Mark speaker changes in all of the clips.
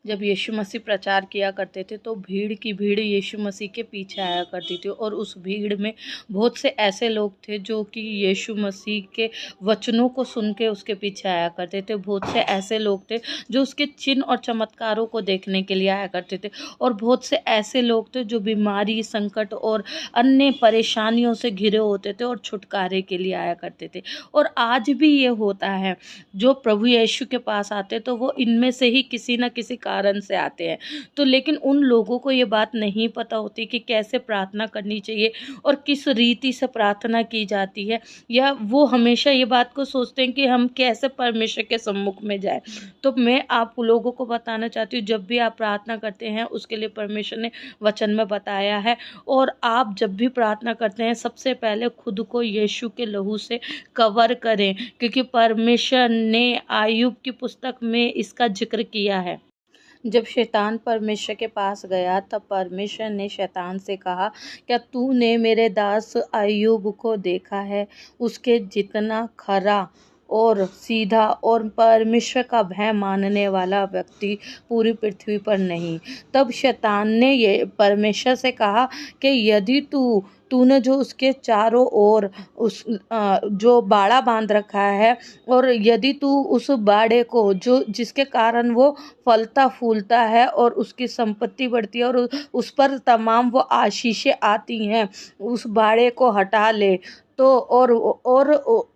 Speaker 1: जब यीशु मसीह प्रचार किया करते थे तो भीड़ की भीड़ यीशु मसीह के पीछे आया करती थी, और उस भीड़ में बहुत से ऐसे लोग थे जो कि यीशु मसीह के वचनों को सुन के उसके पीछे आया करते थे। बहुत से ऐसे लोग थे जो उसके चिन्ह और चमत्कारों को देखने के लिए आया करते थे, और बहुत से ऐसे लोग थे जो बीमारी, संकट और अन्य परेशानियों से घिरे होते थे और छुटकारे के लिए आया करते थे। और आज भी ये होता है, जो प्रभु यीशु के पास आते तो वो इनमें से ही किसी न किसी कारण से आते हैं। तो लेकिन उन लोगों को ये बात नहीं पता होती कि कैसे प्रार्थना करनी चाहिए और किस रीति से प्रार्थना की जाती है, या वो हमेशा ये बात को सोचते हैं कि हम कैसे परमेश्वर के सम्मुख में जाए। तो मैं आप लोगों को बताना चाहती हूँ, जब भी आप प्रार्थना करते हैं उसके लिए परमेश्वर ने वचन में बताया है, और आप जब भी प्रार्थना करते हैं सबसे पहले खुद को यीशु के लहू से कवर करें, क्योंकि परमेश्वर ने आयुब की पुस्तक में इसका जिक्र किया है। जब शैतान परमेश्वर के पास गया तब परमेश्वर ने शैतान से कहा, क्या तूने मेरे दास अय्यूब को देखा है? उसके जितना खरा और सीधा और परमेश्वर का भय मानने वाला व्यक्ति पूरी पृथ्वी पर नहीं। तब शैतान ने ये परमेश्वर से कहा कि यदि तूने जो उसके चारों ओर जो बाड़ा बांध रखा है, और यदि तू उस बाड़े को जो जिसके कारण वो फलता फूलता है और उसकी संपत्ति बढ़ती है और उस पर तमाम वो आशीषें आती हैं, उस बाड़े को हटा ले तो और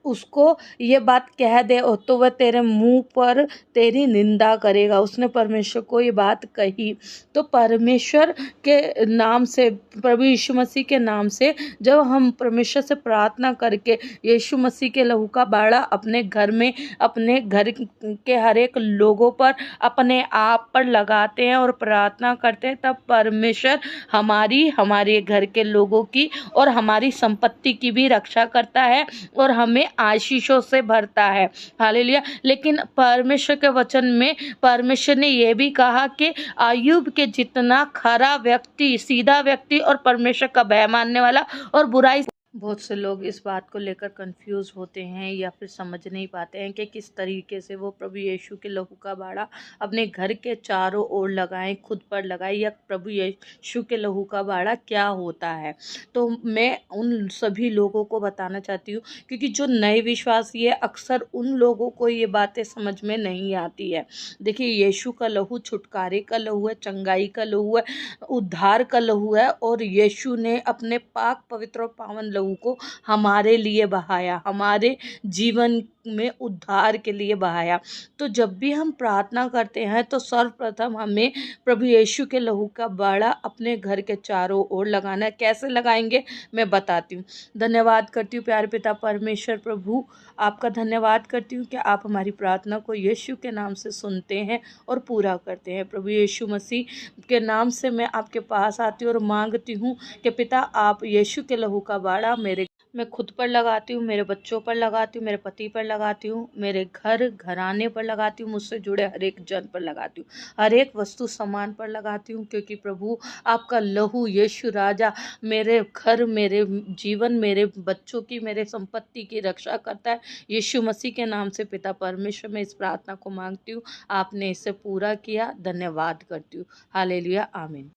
Speaker 1: उसको ये बात कह दे तो वह तेरे मुंह पर तेरी निंदा करेगा। उसने परमेश्वर को ये बात कही। तो परमेश्वर के नाम से, प्रभु यीशु मसीह के नाम से जब हम परमेश्वर से प्रार्थना करके यीशु मसीह के लहू का बाड़ा अपने घर में, अपने घर के हर एक लोगों पर, अपने आप पर लगाते हैं और प्रार्थना करते हैं, तब परमेश्वर हमारे घर के लोगों की और हमारी संपत्ति की भी रक्षा करता है और हमें आशीषों से भरता है। हालेलुया। लेकिन परमेश्वर के वचन में परमेश्वर ने यह भी कहा कि अय्यूब के जितना खरा व्यक्ति, सीधा व्यक्ति और परमेश्वर का भय मानने वाला और बुराई। बहुत से लोग इस बात को लेकर कंफ्यूज होते हैं या फिर समझ नहीं पाते हैं कि किस तरीके से वो प्रभु यीशु के लहू का बाड़ा अपने घर के चारों ओर लगाएं, खुद पर लगाएं, या प्रभु यीशु के लहू का बाड़ा क्या होता है। तो मैं उन सभी लोगों को बताना चाहती हूँ, क्योंकि जो नए विश्वासी है अक्सर उन लोगों को ये बातें समझ में नहीं आती है। देखिए, यीशु का लहू छुटकारे का लहू है, चंगाई का लहू है, उद्धार का लहू है, और यीशु ने अपने पाक पवित्र और पावन लहू को हमारे लिए बहाया, हमारे जीवन में उद्धार के लिए बहाया। तो जब भी हम प्रार्थना करते हैं तो सर्वप्रथम हमें प्रभु यीशु के लहू का बाड़ा अपने घर के चारों ओर लगाना है। कैसे लगाएंगे मैं बताती हूँ। धन्यवाद करती हूँ प्यारे पिता परमेश्वर प्रभु, आपका धन्यवाद करती हूँ कि आप हमारी प्रार्थना को यीशु के नाम से सुनते हैं और पूरा करते हैं। प्रभु यीशु मसीह के नाम से मैं आपके पास आती हूँ और मांगती हूँ कि पिता आप यीशु के लहू का बाड़ा मैं खुद पर लगाती हूँ, मेरे बच्चों पर लगाती हूँ, मेरे पति पर लगाती हूँ, मेरे घराने पर लगाती हूँ, मुझसे जुड़े हर एक जन पर लगाती हूँ, हर एक वस्तु सामान पर लगाती हूँ, क्योंकि प्रभु आपका लहू यीशु राजा मेरे घर, मेरे जीवन, मेरे बच्चों की, मेरे संपत्ति की रक्षा करता है। यीशु मसीह के नाम से पिता परमेश्वर मैं इस प्रार्थना को मांगती हूँ, आपने इसे पूरा किया, धन्यवाद करती हूँ। हालेलुया, आमीन।